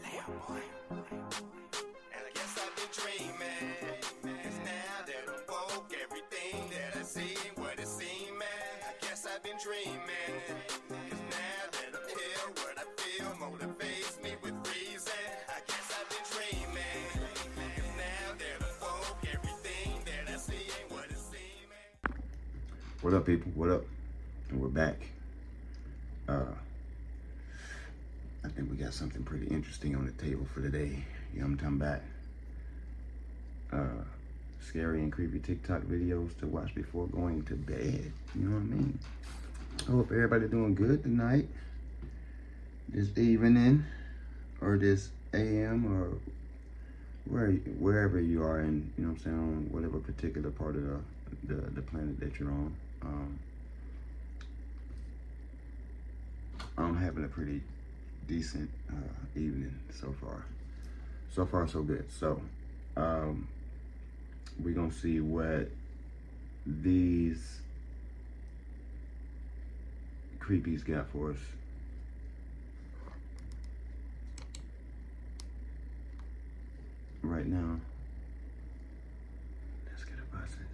boy. And I guess I've been dreaming. 'Cause now that I'm woke, everything that I see ain't what it seems. I guess I've been dreaming. 'Cause now that I'm here, what I feel motivates me with reason. I guess I've been dreaming. 'Cause now that I'm woke, everything that I see ain't what it seems. What up, people? What up? And we're back. I think we got something pretty interesting on the table for today. You know what I'm talking about? Scary and creepy TikTok videos to watch before going to bed. You know what I mean? I hope everybody doing good tonight. This evening, or this AM, or wherever you are in, you know what I'm saying, on whatever particular part of the planet that you're on. I'm having a pretty decent evening so far. So far, so good. So, we're gonna see what these creepies got for us. Right now. Let's get it busted.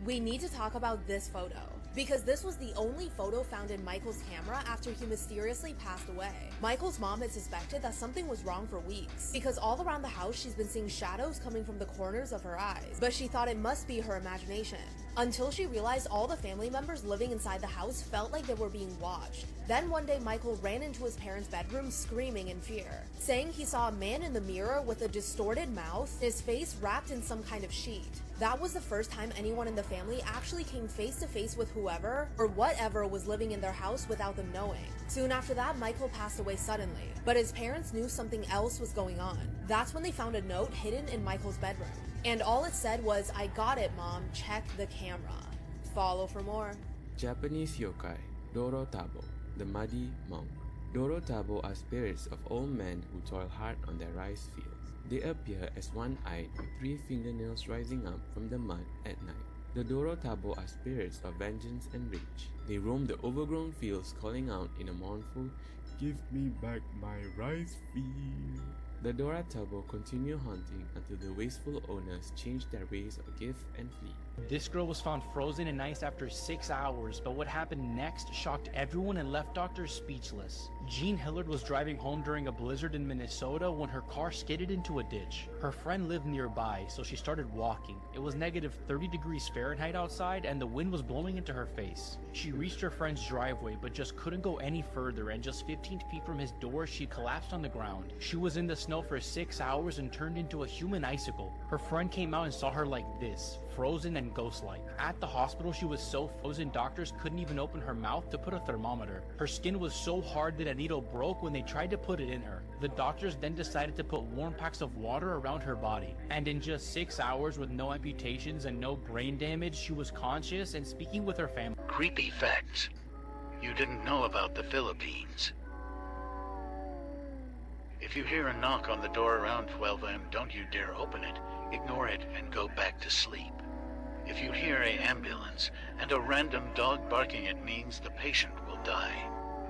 We need to talk about this photo, because this was the only photo found in Michael's camera after he mysteriously passed away. Michael's mom had suspected that something was wrong for weeks, because all around the house she's been seeing shadows coming from the corners of her eyes, but she thought it must be her imagination, until she realized all the family members living inside the house felt like they were being watched. Then one day Michael ran into his parents' bedroom screaming in fear, saying he saw a man in the mirror with a distorted mouth, his face wrapped in some kind of sheet. That was the first time anyone in the family actually came face to face with whoever or whatever was living in their house without them knowing. Soon after that, Michael passed away suddenly, but his parents knew something else was going on. That's when they found a note hidden in Michael's bedroom. And all it said was, "I got it, Mom, check the camera." Follow for more. Japanese yokai, Doro Tabo, the muddy monk. Doro Tabo are spirits of old men who toil hard on their rice fields. They appear as one-eyed with 3 fingernails rising up from the mud at night. The Doro Tabo are spirits of vengeance and rage. They roam the overgrown fields calling out in a mournful, "Give me back my rice field." The Doro Tabo continue haunting until the wasteful owners change their ways or give and flee. This girl was found frozen in ice after 6 hours, but what happened next shocked everyone and left doctors speechless. Jean Hillard was driving home during a blizzard in Minnesota when her car skidded into a ditch. Her friend lived nearby, so she started walking. It was negative 30 degrees Fahrenheit outside and the wind was blowing into her face. She reached her friend's driveway, but just couldn't go any further, and just 15 feet from his door, she collapsed on the ground. She was in the snow for 6 hours and turned into a human icicle. Her friend came out and saw her like this, frozen and ghost-like. At the hospital, she was so frozen doctors couldn't even open her mouth to put a thermometer. Her skin was so hard that a needle broke when they tried to put it in her. The doctors then decided to put warm packs of water around her body. And in just 6 hours with no amputations and no brain damage, she was conscious and speaking with her family. Creepy facts you didn't know about the Philippines. If you hear a knock on the door around 12 a.m., don't you dare open it. Ignore it and go back to sleep. If you hear an ambulance and a random dog barking, it means the patient will die.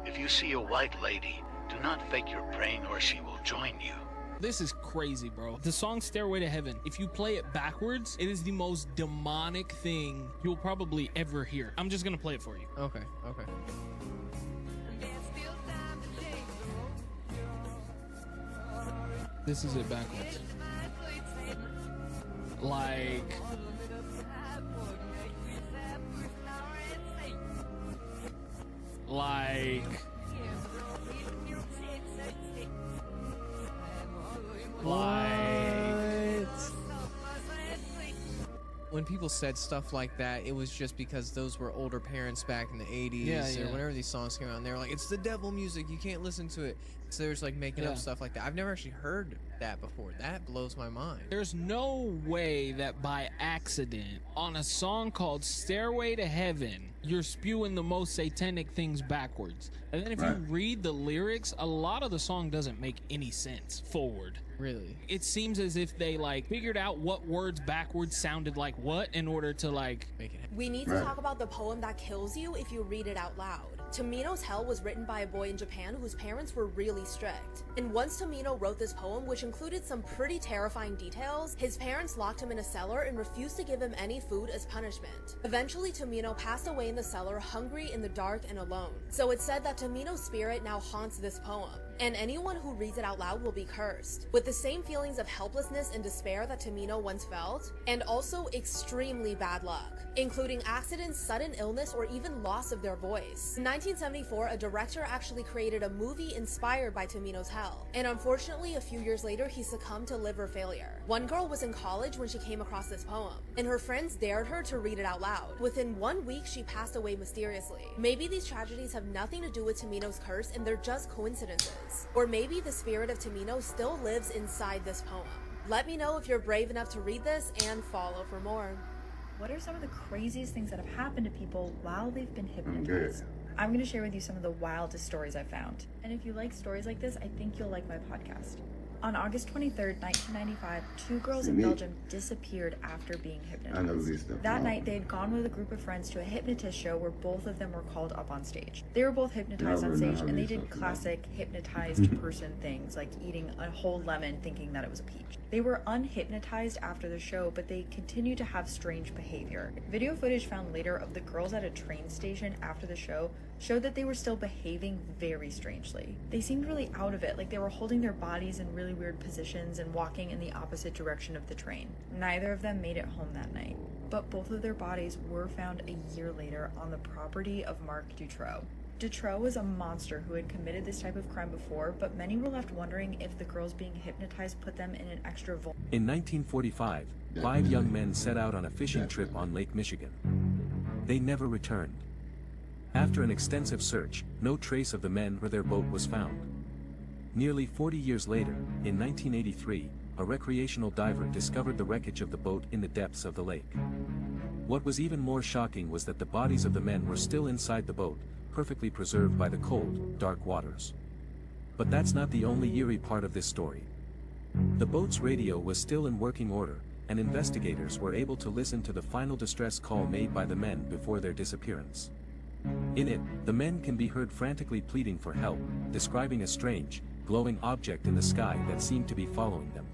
If you see a white lady, do not fake your brain or she will join you. This is crazy, bro. The song Stairway to Heaven, if you play it backwards, it is the most demonic thing you'll probably ever hear. I'm just gonna play it for you. Okay. This is it backwards. Like... When people said stuff like that, it was just because those were older parents back in the 80s or whenever these songs came out, and they were like, it's the devil music, you can't listen to it. So they're just like making up stuff like that. I've never actually heard that before. That blows my mind. There's no way that by accident, on a song called Stairway to Heaven, you're spewing the most satanic things backwards. And then if you read the lyrics, a lot of the song doesn't make any sense forward. Really? It seems as if they like figured out what words backwards sounded like what in order to like make it happen. We need to talk about the poem that kills you if you read it out loud. Toaminos Hell was written by a boy in Japan whose parents were really strict. And once Toamino wrote this poem, which included some pretty terrifying details, his parents locked him in a cellar and refused to give him any food as punishment. Eventually, Toamino passed away in the cellar, hungry, in the dark, and alone. So it's said that Toamino's spirit now haunts this poem, and anyone who reads it out loud will be cursed, with the same feelings of helplessness and despair that Toamino once felt, and also extremely bad luck, including accidents, sudden illness, or even loss of their voice. In 1974, a director actually created a movie inspired by Toaminos Hell, and unfortunately, a few years later, he succumbed to liver failure. One girl was in college when she came across this poem, and her friends dared her to read it out loud. Within 1 week, she passed away mysteriously. Maybe these tragedies have nothing to do with Toamino's curse and they're just coincidences. Or maybe the spirit of Toamino still lives inside this poem. Let me know if you're brave enough to read this and follow for more. What are some of the craziest things that have happened to people while they've been hypnotized? I'm going to share with you some of the wildest stories I've found. And if you like stories like this, I think you'll like my podcast. On August 23rd, 1995, two girls in Belgium disappeared after being hypnotized. That night, they had gone with a group of friends to a hypnotist show where both of them were called up on stage. They were both hypnotized on stage, and they did classic hypnotized person things, like eating a whole lemon thinking that it was a peach. They were unhypnotized after the show, but they continued to have strange behavior. Video footage found later of the girls at a train station after the show showed that they were still behaving very strangely. They seemed really out of it, like they were holding their bodies in really weird positions and walking in the opposite direction of the train. Neither of them made it home that night, but both of their bodies were found a year later on the property of Marc Dutroux. Dutroux was a monster who had committed this type of crime before, but many were left wondering if the girls being hypnotized put them in an extra In 1945, 5 young men set out on a fishing trip on Lake Michigan. They never returned. After an extensive search, no trace of the men or their boat was found. Nearly 40 years later, in 1983, a recreational diver discovered the wreckage of the boat in the depths of the lake. What was even more shocking was that the bodies of the men were still inside the boat, perfectly preserved by the cold, dark waters. But that's not the only eerie part of this story. The boat's radio was still in working order, and investigators were able to listen to the final distress call made by the men before their disappearance. In it, the men can be heard frantically pleading for help, describing a strange, glowing object in the sky that seemed to be following them.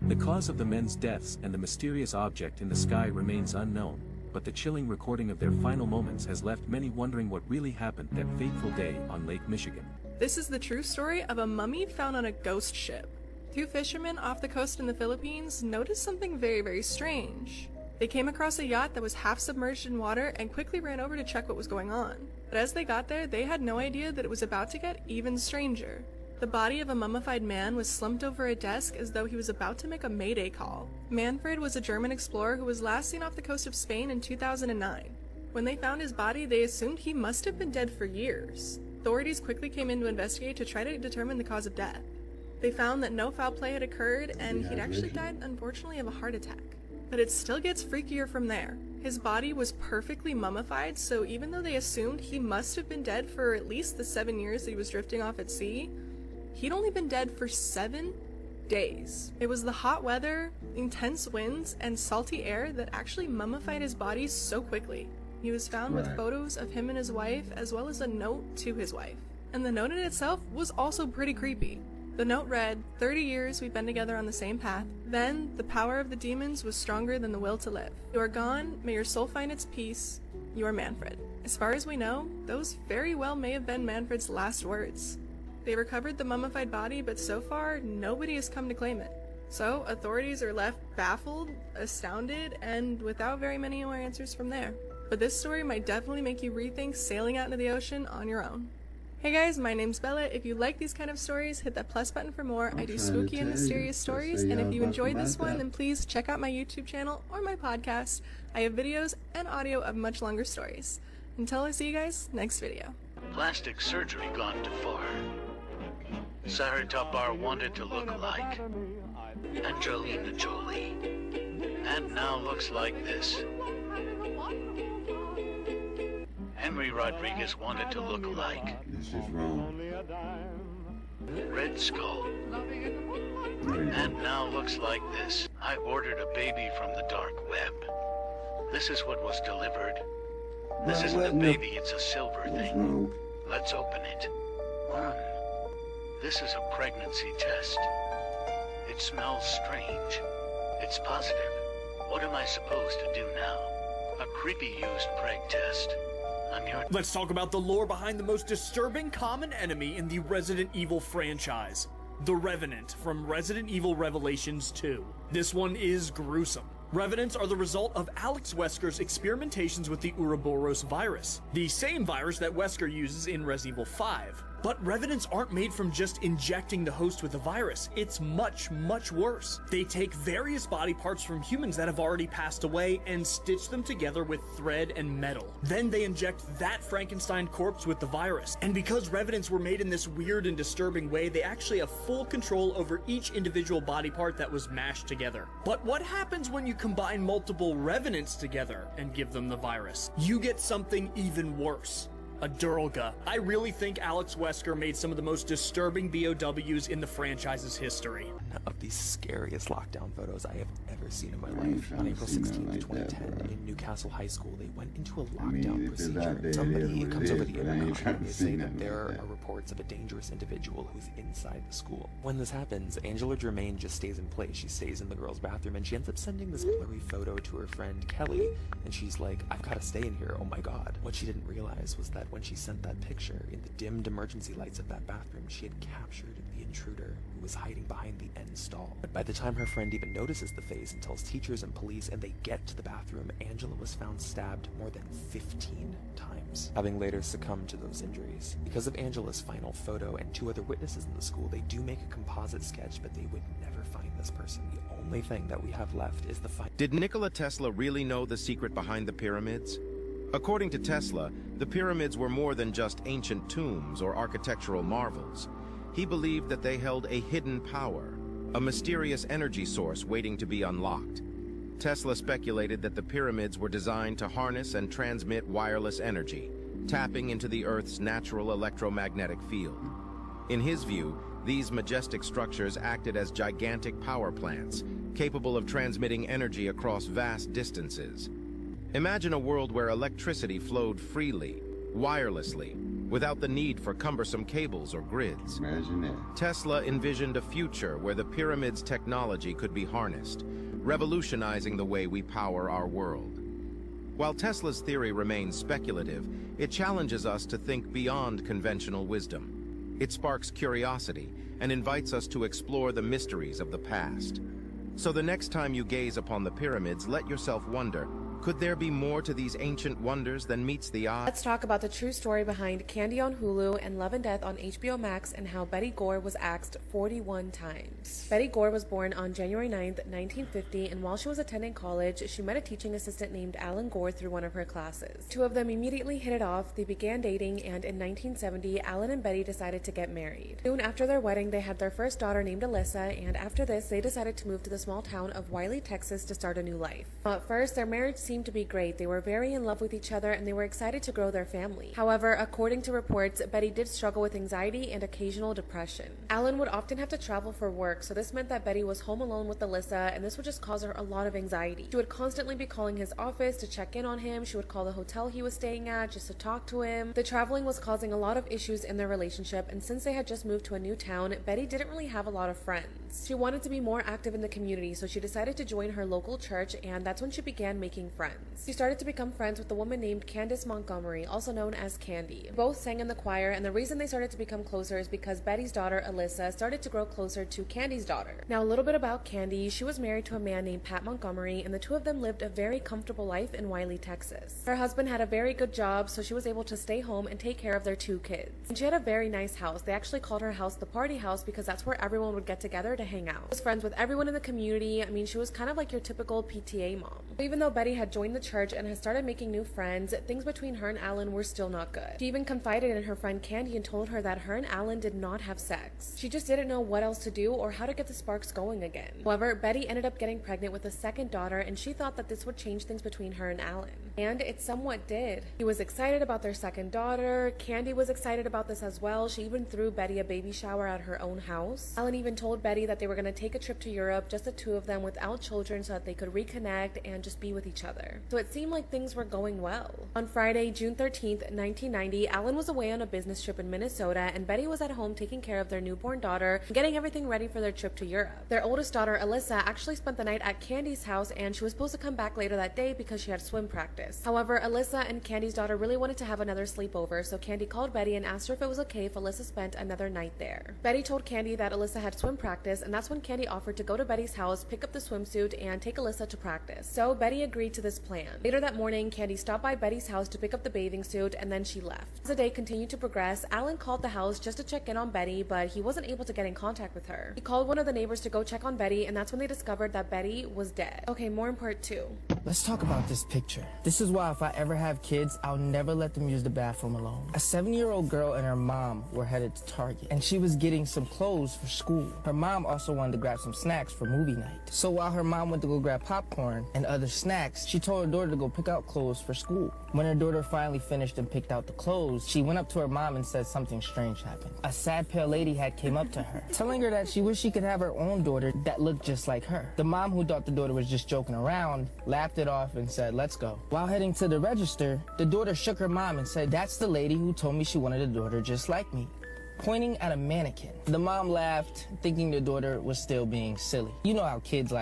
The cause of the men's deaths and the mysterious object in the sky remains unknown, but the chilling recording of their final moments has left many wondering what really happened that fateful day on Lake Michigan. This is the true story of a mummy found on a ghost ship. Two fishermen off the coast in the Philippines noticed something very, very strange. They came across a yacht that was half submerged in water and quickly ran over to check what was going on. But as they got there, they had no idea that it was about to get even stranger. The body of a mummified man was slumped over a desk as though he was about to make a mayday call. Manfred was a German explorer who was last seen off the coast of Spain in 2009. When they found his body, they assumed he must have been dead for years. Authorities quickly came in to investigate to try to determine the cause of death. They found that no foul play had occurred and he'd actually died, unfortunately, of a heart attack. But it still gets freakier from there. His body was perfectly mummified, so even though they assumed he must have been dead for at least the 7 years that he was drifting off at sea, he'd only been dead for 7 days. It was the hot weather, intense winds, and salty air that actually mummified his body so quickly. He was found with photos of him and his wife, as well as a note to his wife. And the note in itself was also pretty creepy. The note read, 30 years we've been together on the same path. Then, the power of the demons was stronger than the will to live. You are gone, may your soul find its peace. You are Manfred. As far as we know, those very well may have been Manfred's last words. They recovered the mummified body, but so far, nobody has come to claim it. So, authorities are left baffled, astounded, and without very many more answers from there. But this story might definitely make you rethink sailing out into the ocean on your own. Hey guys, my name's Bella. If you like these kind of stories, hit that plus button for more. I do spooky and mysterious stories, and if you enjoyed this one, then please check out my YouTube channel or my podcast. I have videos and audio of much longer stories. Until I see you guys next video. Plastic surgery gone too far. Sarah Tabar wanted to look like Angelina Jolie, and now looks like this. Henry Rodriguez wanted to look like This is wrong. Red Skull, and now looks like this. I ordered a baby from the dark web. This is what was delivered. This isn't a baby, it's a silver thing. Let's open it. This is a pregnancy test. It smells strange. It's positive. What am I supposed to do now? A creepy used preg test. Let's talk about the lore behind the most disturbing common enemy in the Resident Evil franchise. The Revenant from Resident Evil Revelations 2. This one is gruesome. Revenants are the result of Alex Wesker's experimentations with the Ouroboros virus, the same virus that Wesker uses in Resident Evil 5. But Revenants aren't made from just injecting the host with the virus. It's much, much worse. They take various body parts from humans that have already passed away and stitch them together with thread and metal. Then they inject that Frankenstein corpse with the virus. And because Revenants were made in this weird and disturbing way, they actually have full control over each individual body part that was mashed together. But what happens when you combine multiple Revenants together and give them the virus? You get something even worse. A Durlga. I really think Alex Wesker made some of the most disturbing BOWs in the franchise's history. Of the scariest lockdown photos I have ever seen in my life. On April 16th, 2010, in Newcastle High School, they went into a lockdown procedure. Somebody comes over the internet and they say that there are reports of a dangerous individual who's inside the school. When this happens, Angela Germain just stays in place. She stays in the girls' bathroom and she ends up sending this blurry photo to her friend Kelly. And she's like, I've got to stay in here, oh my god. What she didn't realize was that when she sent that picture, in the dimmed emergency lights of that bathroom, she had captured the intruder who was hiding behind the end stall. But by the time her friend even notices the face and tells teachers and police and they get to the bathroom, Angela was found stabbed more than 15 times, having later succumbed to those injuries. Because of Angela's final photo and 2 other witnesses in the school, they do make a composite sketch, but they would never find this person. The only thing that we have left is the Did Nicola Tesla really know the secret behind the pyramids? According to Tesla, the pyramids were more than just ancient tombs or architectural marvels. He believed that they held a hidden power, a mysterious energy source waiting to be unlocked. Tesla speculated that the pyramids were designed to harness and transmit wireless energy, tapping into the Earth's natural electromagnetic field. In his view, these majestic structures acted as gigantic power plants, capable of transmitting energy across vast distances. Imagine a world where electricity flowed freely, wirelessly, without the need for cumbersome cables or grids. Imagine that. Tesla envisioned a future where the pyramid's technology could be harnessed, revolutionizing the way we power our world. While Tesla's theory remains speculative, it challenges us to think beyond conventional wisdom. It sparks curiosity and invites us to explore the mysteries of the past. So the next time you gaze upon the pyramids, let yourself wonder, could there be more to these ancient wonders than meets the eye? Let's talk about the true story behind Candy on Hulu and Love and Death on HBO Max and how Betty Gore was axed 41 times. Betty Gore was born on January 9th, 1950, and while she was attending college, she met a teaching assistant named Alan Gore through one of her classes. 2 of them immediately hit it off, they began dating, and in 1970, Alan and Betty decided to get married. Soon after their wedding, they had their first daughter named Alyssa, and after this, they decided to move to the small town of Wiley, Texas to start a new life. At first, their marriage seemed to be great. They were very in love with each other and they were excited to grow their family. However, according to reports, Betty did struggle with anxiety and occasional depression. Alan would often have to travel for work, so this meant that Betty was home alone with Alyssa, and this would just cause her a lot of anxiety. She would constantly be calling his office to check in on him. She would call the hotel he was staying at just to talk to him. The traveling was causing a lot of issues in their relationship, and since they had just moved to a new town, Betty didn't really have a lot of friends. She wanted to be more active in the community, so she decided to join her local church, and that's when she began making friends. She started to become friends with a woman named Candace Montgomery, also known as Candy. Both sang in the choir, and the reason they started to become closer is because Betty's daughter, Alyssa, started to grow closer to Candy's daughter. Now, a little bit about Candy. She was married to a man named Pat Montgomery, and the 2 of them lived a very comfortable life in Wiley, Texas. Her husband had a very good job, so she was able to stay home and take care of their 2 kids. And she had a very nice house. They actually called her house the party house because that's where everyone would get together to hang out. She was friends with everyone in the community. I mean, she was kind of like your typical PTA mom. Even though Betty had joined the church and had started making new friends, things between her and Alan were still not good. She even confided in her friend Candy and told her that her and Alan did not have sex. She just didn't know what else to do or how to get the sparks going again. However, Betty ended up getting pregnant with a 2nd daughter, and she thought that this would change things between her and Alan. And it somewhat did. He was excited about their 2nd daughter. Candy was excited about this as well. She even threw Betty a baby shower at her own house. Alan even told Betty that they were going to take a trip to Europe, just the 2 of them without children, so that they could reconnect and just be with each other. other. So it seemed like things were going well. On Friday, June 13th, 1990, Alan was away on a business trip in Minnesota, and Betty was at home taking care of their newborn daughter and getting everything ready for their trip to Europe. Their oldest daughter, Alyssa, actually spent the night at Candy's house, and she was supposed to come back later that day because she had swim practice. However, Alyssa and Candy's daughter really wanted to have another sleepover, so Candy called Betty and asked her if it was okay if Alyssa spent another night there. Betty told Candy that Alyssa had swim practice, and that's when Candy offered to go to Betty's house, pick up the swimsuit, and take Alyssa to practice. So Betty agreed to this plan. Later that morning, Candy stopped by Betty's house to pick up the bathing suit, and then she left. As the day continued to progress, Alan called the house just to check in on Betty, but he wasn't able to get in contact with her. He called one of the neighbors to go check on Betty, and that's when they discovered that Betty was dead. Okay, more in part 2. Let's talk about this picture. This is why if I ever have kids, I'll never let them use the bathroom alone. A 7-year-old girl and her mom were headed to Target, and she was getting some clothes for school. Her mom also wanted to grab some snacks for movie night. So while her mom went to go grab popcorn and other snacks, she told her daughter to go pick out clothes for school. When her daughter finally finished and picked out the clothes, she went up to her mom and said something strange happened. A sad pale lady had came up to her, telling her that she wished she could have her own daughter that looked just like her. The mom, who thought the daughter was just joking around, laughed it off and said, "Let's go." While heading to the register, the daughter shook her mom and said, "That's the lady who told me she wanted a daughter just like me," pointing at a mannequin. The mom laughed, thinking the daughter was still being silly. You know how kids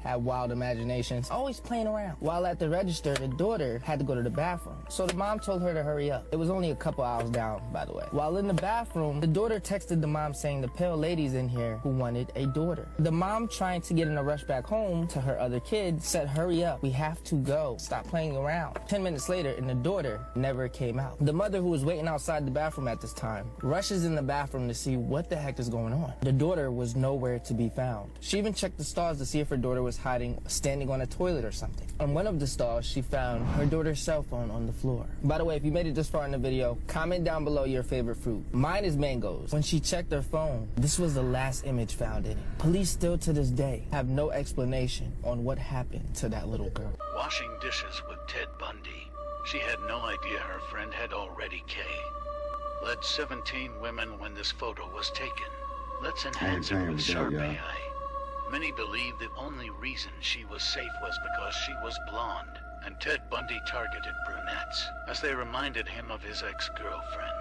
have wild imaginations, always playing around. While at the register, the daughter had to go to the bathroom, so the mom told her to hurry up. It was only a couple hours down, by the way. While in the bathroom, the daughter texted the mom saying the pale lady's in here who wanted a daughter. The mom, trying to get in a rush back home to her other kids, said, "Hurry up, we have to go. Stop playing around." 10 minutes later, and the daughter never came out. The mother, who was waiting outside the bathroom at this time, rushes in the bathroom to see what the heck is going on. The daughter was nowhere to be found. She even checked the stalls to see if her daughter was hiding, standing on a toilet or something. On one of the stalls, she found her daughter's cell phone on the floor. By the way, if you made it this far in the video, comment down below your favorite fruit. Mine is mangoes. When she checked her phone, this was the last image found in it. Police still to this day have no explanation on what happened to that little girl. Washing dishes with Ted Bundy. She had no idea her friend had already led 17 women when this photo was taken. Let's enhance it with sharp AI. Many believe the only reason she was safe was because she was blonde, and Ted Bundy targeted brunettes, as they reminded him of his ex-girlfriend.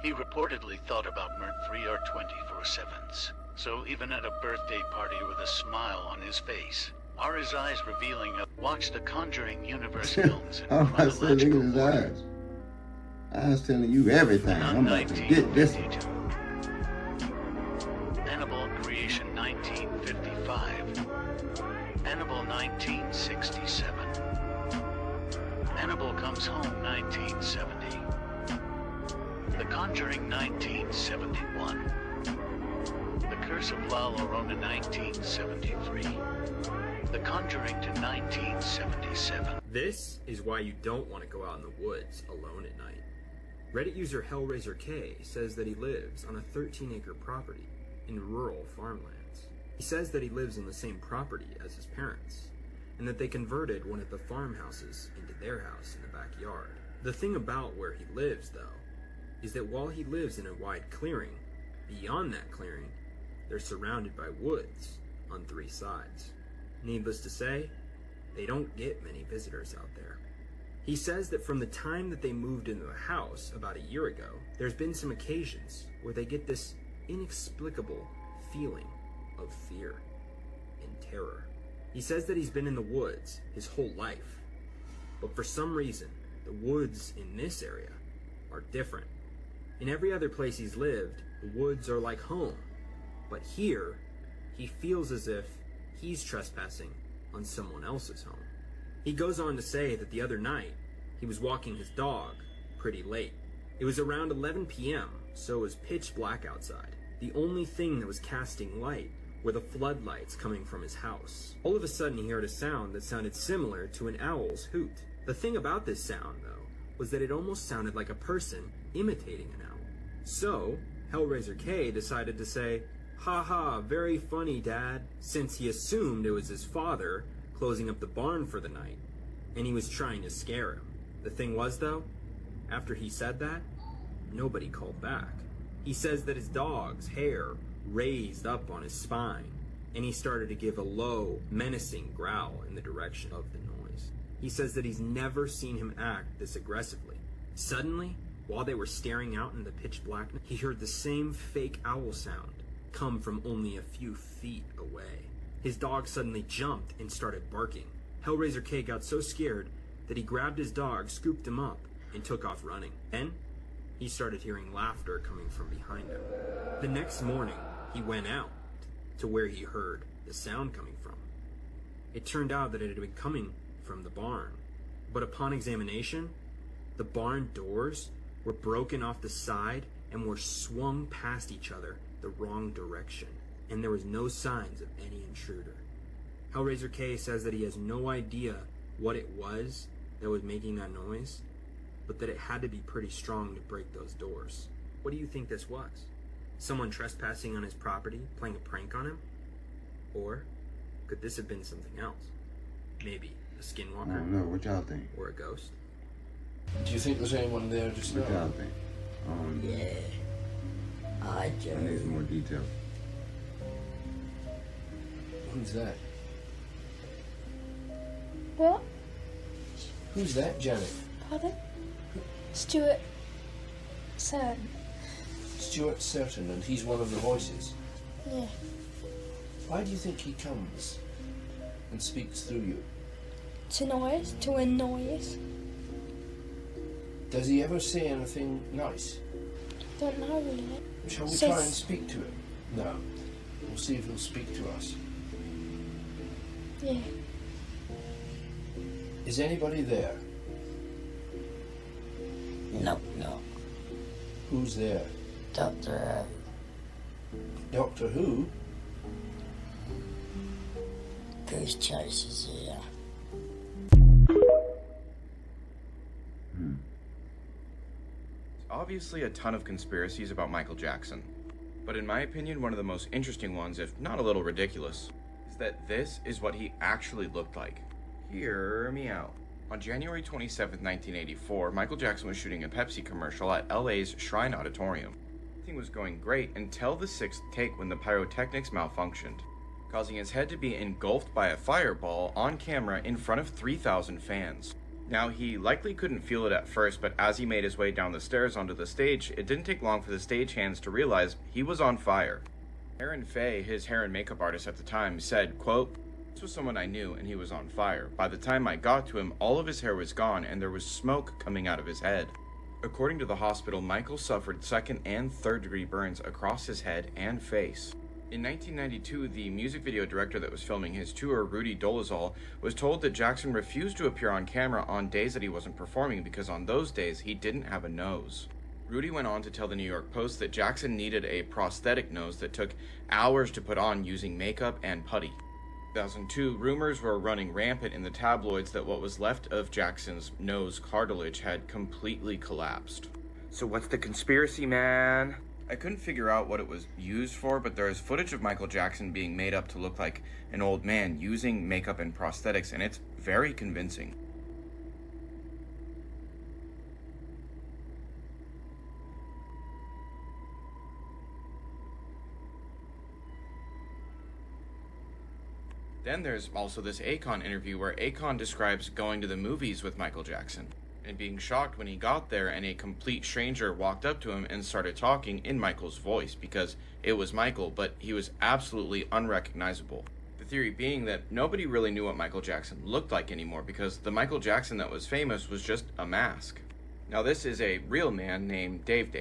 He reportedly thought about murder 3 or 24/7s, so even at a birthday party with a smile on his face, are his eyes revealing a watch the Conjuring universe films in chronological order. I was telling you everything. I'm about to get this. Annabelle Creation 1955. Annabelle 1967. Annabelle Comes Home 1970. The Conjuring 1971. The Curse of La Llorona 1973. The Conjuring to 1977. This is why you don't want to go out in the woods alone at night. Reddit user Hellraiser K says that he lives on a 13-acre property in rural farmlands. He says that he lives on the same property as his parents, and that they converted one of the farmhouses into their house in the backyard. The thing about where he lives, though, is that while he lives in a wide clearing, beyond that clearing, they're surrounded by woods on 3 sides. Needless to say, they don't get many visitors out there. He says that from the time that they moved into the house about a year ago, there's been some occasions where they get this inexplicable feeling of fear and terror. He says that he's been in the woods his whole life, but for some reason, the woods in this area are different. In every other place he's lived, the woods are like home, but here, he feels as if he's trespassing on someone else's home. He goes on to say that the other night, he was walking his dog pretty late. It was around 11 p.m., so it was pitch black outside. The only thing that was casting light were the floodlights coming from his house. All of a sudden, he heard a sound that sounded similar to an owl's hoot. The thing about this sound, though, was that it almost sounded like a person imitating an owl. So, Hellraiser K decided to say, "Ha ha, very funny, Dad," since he assumed it was his father closing up the barn for the night, and he was trying to scare him. The thing was, though, after he said that, nobody called back. He says that his dog's hair raised up on his spine, and he started to give a low, menacing growl in the direction of the noise. He says that he's never seen him act this aggressively. Suddenly, while they were staring out in the pitch blackness, he heard the same fake owl sound come from only a few feet away. His dog suddenly jumped and started barking. Hellraiser K got so scared that he grabbed his dog, scooped him up, and took off running. Then, he started hearing laughter coming from behind him. The next morning, he went out to where he heard the sound coming from. It turned out that it had been coming from the barn. But upon examination, the barn doors were broken off the side and were swung past each other the wrong direction, and there was no signs of any intruder. Hellraiser K says that he has no idea what it was that was making that noise, but that it had to be pretty strong to break those doors. What do you think this was? Someone trespassing on his property, playing a prank on him? Or could this have been something else? Maybe a skinwalker? I don't know. What y'all think? Or a ghost? Do you think there's anyone there just now? What y'all think? I need some more details. Who's that? What? Who's that, Janet? Pardon? Stuart Certain. Stuart Certain, and he's one of the voices. Yeah. Why do you think he comes and speaks through you? To annoy us. Does he ever say anything nice? Don't know really. Shall we try and speak to him? No. We'll see if he'll speak to us. Yeah. Is anybody there? No. Who's there? Doctor Doctor who? Goose Chaser's here. Obviously a ton of conspiracies about Michael Jackson, but in my opinion one of the most interesting ones, if not a little ridiculous, is that this is what he actually looked like. Hear me out. On January 27, 1984, Michael Jackson was shooting a Pepsi commercial at LA's Shrine Auditorium. Everything was going great until the sixth take when the pyrotechnics malfunctioned, causing his head to be engulfed by a fireball on camera in front of 3,000 fans. Now, he likely couldn't feel it at first, but as he made his way down the stairs onto the stage, it didn't take long for the stagehands to realize he was on fire. Aaron Fay, his hair and makeup artist at the time, said, quote, "This was someone I knew and he was on fire. By the time I got to him, all of his hair was gone and there was smoke coming out of his head." According to the hospital, Michael suffered second and third degree burns across his head and face. In 1992, the music video director that was filming his tour, Rudy Dolezal, was told that Jackson refused to appear on camera on days that he wasn't performing because on those days he didn't have a nose. Rudy went on to tell the New York Post that Jackson needed a prosthetic nose that took hours to put on using makeup and putty. In 2002, rumors were running rampant in the tabloids that what was left of Jackson's nose cartilage had completely collapsed. So what's the conspiracy, man? I couldn't figure out what it was used for, but there is footage of Michael Jackson being made up to look like an old man using makeup and prosthetics, and it's very convincing. Then there's also this Akon interview where Akon describes going to the movies with Michael Jackson and being shocked when he got there and a complete stranger walked up to him and started talking in Michael's voice because it was Michael, but he was absolutely unrecognizable. The theory being that nobody really knew what Michael Jackson looked like anymore because the Michael Jackson that was famous was just a mask. Now this is a real man named Dave,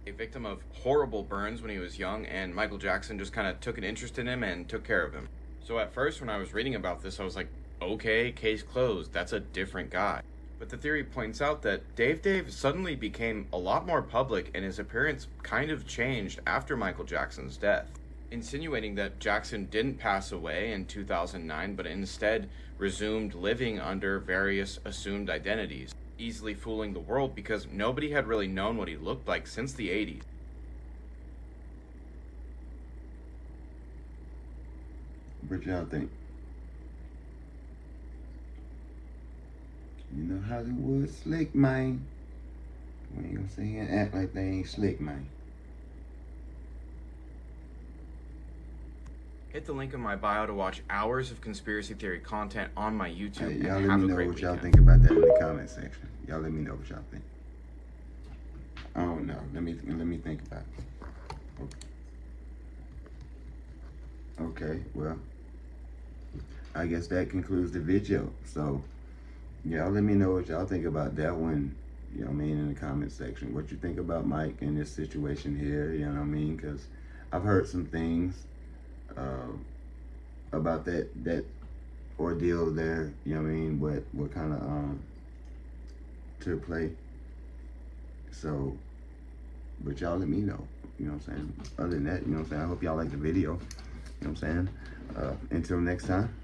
a victim of horrible burns when he was young, and Michael Jackson just kind of took an interest in him and took care of him. So at first when I was reading about this, I was like, okay, case closed, that's a different guy. But the theory points out that Dave suddenly became a lot more public and his appearance kind of changed after Michael Jackson's death, insinuating that Jackson didn't pass away in 2009 but instead resumed living under various assumed identities, easily fooling the world because nobody had really known what he looked like since the 80s. What y'all think? You know Hollywood slick, man. We ain't gonna sit here and act like they ain't slick, man. Hit the link in my bio to watch hours of conspiracy theory content on my YouTube. Hey, y'all and let have me a know great what y'all weekend. think about that in the comment section. Y'all let me know what y'all think. I don't know. Let me think about it. Okay, well, I guess that concludes the video. So, y'all let me know what y'all think about that one, you know what I mean, in the comment section. What you think about Mike in this situation here, you know what I mean? Because I've heard some things about that ordeal there, you know what I mean, what kind of took place. So, but y'all let me know, you know what I'm saying? Other than that, you know what I'm saying, I hope y'all like the video, you know what I'm saying? Until next time.